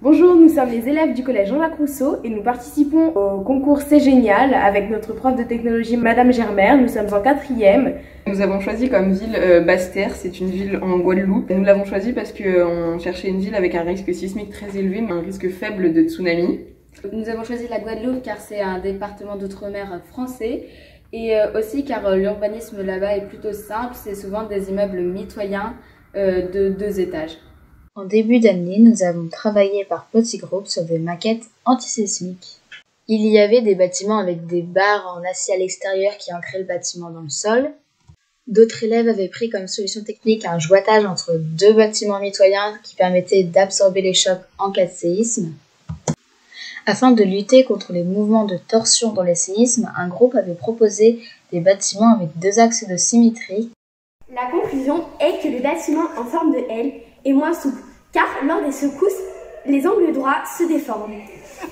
Bonjour, nous sommes les élèves du collège Jean-Jacques Rousseau et nous participons au concours C'est Génial avec notre prof de technologie Madame Germer. Nous sommes en 4e. Nous avons choisi comme ville Basse-Terre, c'est une ville en Guadeloupe. Nous l'avons choisi parce qu'on cherchait une ville avec un risque sismique très élevé mais un risque faible de tsunami. Nous avons choisi la Guadeloupe car c'est un département d'outre-mer français et aussi car l'urbanisme là-bas est plutôt simple, c'est souvent des immeubles mitoyens de 2 étages. En début d'année, nous avons travaillé par petits groupes sur des maquettes antisismiques. Il y avait des bâtiments avec des barres en acier à l'extérieur qui ancraient le bâtiment dans le sol. D'autres élèves avaient pris comme solution technique un jointage entre 2 bâtiments mitoyens qui permettait d'absorber les chocs en cas de séisme. Afin de lutter contre les mouvements de torsion dans les séismes, un groupe avait proposé des bâtiments avec 2 axes de symétrie. La conclusion est que le bâtiment en forme de L est moins souple, car lors des secousses, les angles droits se déforment.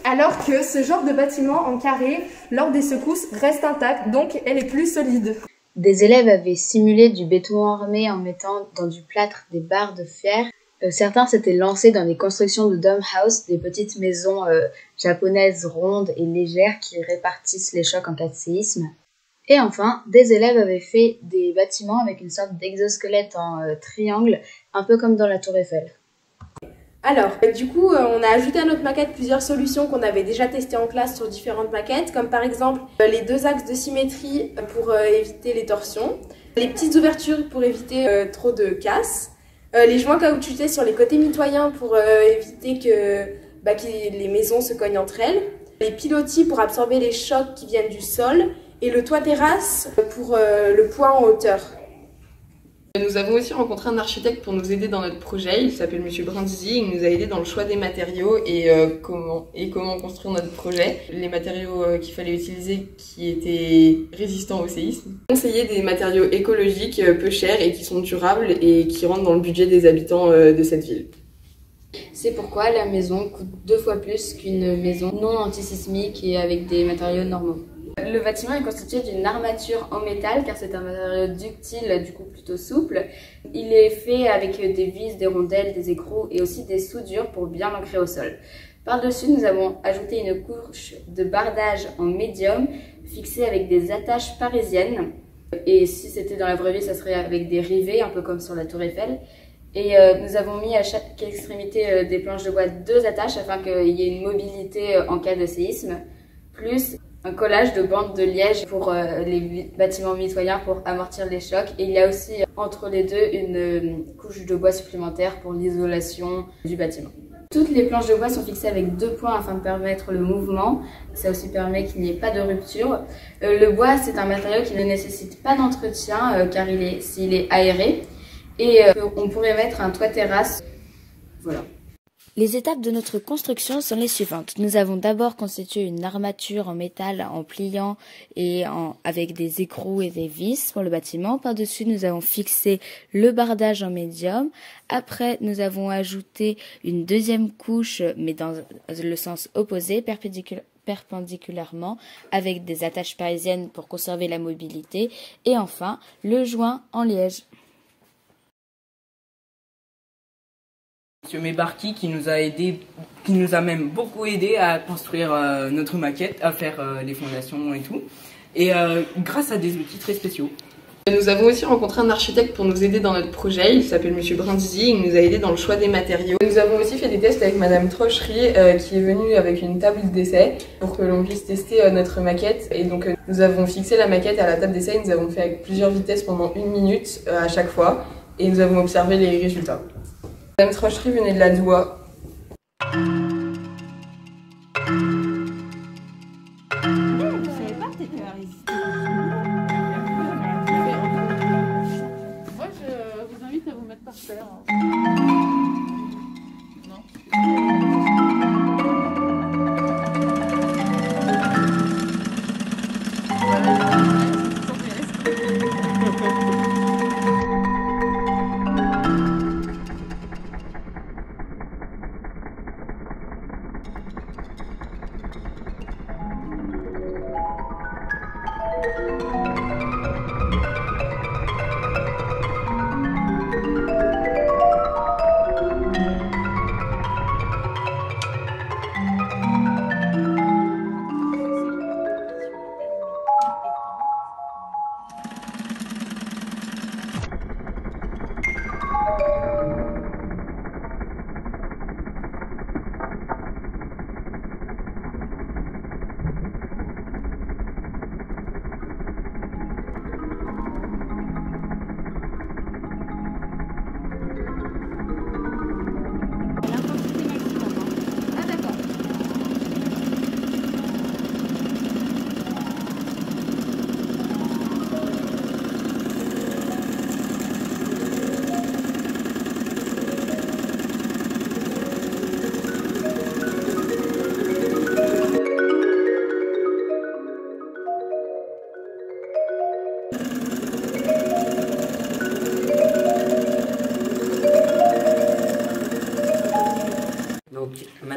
Alors que ce genre de bâtiment en carré, lors des secousses, reste intact, donc elle est plus solide. Des élèves avaient simulé du béton armé en mettant dans du plâtre des barres de fer. Certains s'étaient lancés dans des constructions de dome house, des petites maisons japonaises rondes et légères qui répartissent les chocs en cas de séisme. Et enfin, des élèves avaient fait des bâtiments avec une sorte d'exosquelette en triangle, un peu comme dans la Tour Eiffel. Alors, du coup, on a ajouté à notre maquette plusieurs solutions qu'on avait déjà testées en classe sur différentes maquettes, comme par exemple les 2 axes de symétrie pour éviter les torsions, les petites ouvertures pour éviter trop de casse, les joints caoutchoutés sur les côtés mitoyens pour éviter que les maisons se cognent entre elles, les pilotis pour absorber les chocs qui viennent du sol, et le toit terrasse pour le poids en hauteur. Nous avons aussi rencontré un architecte pour nous aider dans notre projet, il s'appelle Monsieur Brindisi, il nous a aidé dans le choix des matériaux et comment construire notre projet. Les matériaux qu'il fallait utiliser qui étaient résistants au séisme. Conseiller des matériaux écologiques, peu chers et qui sont durables et qui rentrent dans le budget des habitants de cette ville. C'est pourquoi la maison coûte 2 fois plus qu'une maison non antisismique et avec des matériaux normaux. Le bâtiment est constitué d'une armature en métal car c'est un matériau ductile, du coup plutôt souple. Il est fait avec des vis, des rondelles, des écrous et aussi des soudures pour bien l'ancrer au sol. Par-dessus, nous avons ajouté une couche de bardage en médium fixée avec des attaches parisiennes. Et si c'était dans la vraie vie, ça serait avec des rivets, un peu comme sur la Tour Eiffel. Et nous avons mis à chaque extrémité des planches de bois 2 attaches afin qu'il y ait une mobilité en cas de séisme, plus un collage de bandes de liège pour les bâtiments mitoyens pour amortir les chocs. Et il y a aussi entre les deux une couche de bois supplémentaire pour l'isolation du bâtiment. Toutes les planches de bois sont fixées avec 2 points afin de permettre le mouvement. Ça aussi permet qu'il n'y ait pas de rupture. Le bois, c'est un matériau qui ne nécessite pas d'entretien car s'il est aéré. Et on pourrait mettre un toit terrasse. Voilà. Les étapes de notre construction sont les suivantes. Nous avons d'abord constitué une armature en métal en pliant et avec des écrous et des vis pour le bâtiment. Par-dessus, nous avons fixé le bardage en médium. Après, nous avons ajouté une 2e couche, mais dans le sens opposé, perpendiculairement, avec des attaches parisiennes pour conserver la mobilité. Et enfin, le joint en liège. Monsieur Mebarki qui nous a même beaucoup aidé à construire notre maquette, à faire les fondations et tout, et grâce à des outils très spéciaux. Nous avons aussi rencontré un architecte pour nous aider dans notre projet, il s'appelle Monsieur Brindisi, il nous a aidé dans le choix des matériaux. Nous avons aussi fait des tests avec Madame Trochery qui est venue avec une table d'essai pour que l'on puisse tester notre maquette. Et donc nous avons fixé la maquette à la table d'essai, nous avons fait avec plusieurs vitesses pendant 1 minute à chaque fois et nous avons observé les résultats. Madame Trochery venait de la Doua. Je savais pas que t'étais à résister. Moi, je vous invite à vous mettre par terre. Non.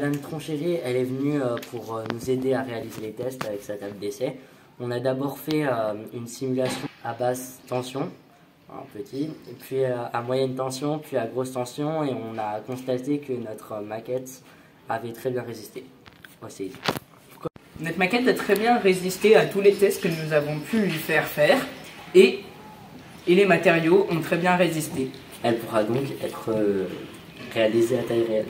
Madame Tronchéry, elle est venue pour nous aider à réaliser les tests avec sa table d'essai. On a d'abord fait une simulation à basse tension, petit, puis à moyenne tension, puis à grosse tension, et on a constaté que notre maquette avait très bien résisté au séisme. Notre maquette a très bien résisté à tous les tests que nous avons pu lui faire et les matériaux ont très bien résisté. Elle pourra donc être réalisée à taille réelle.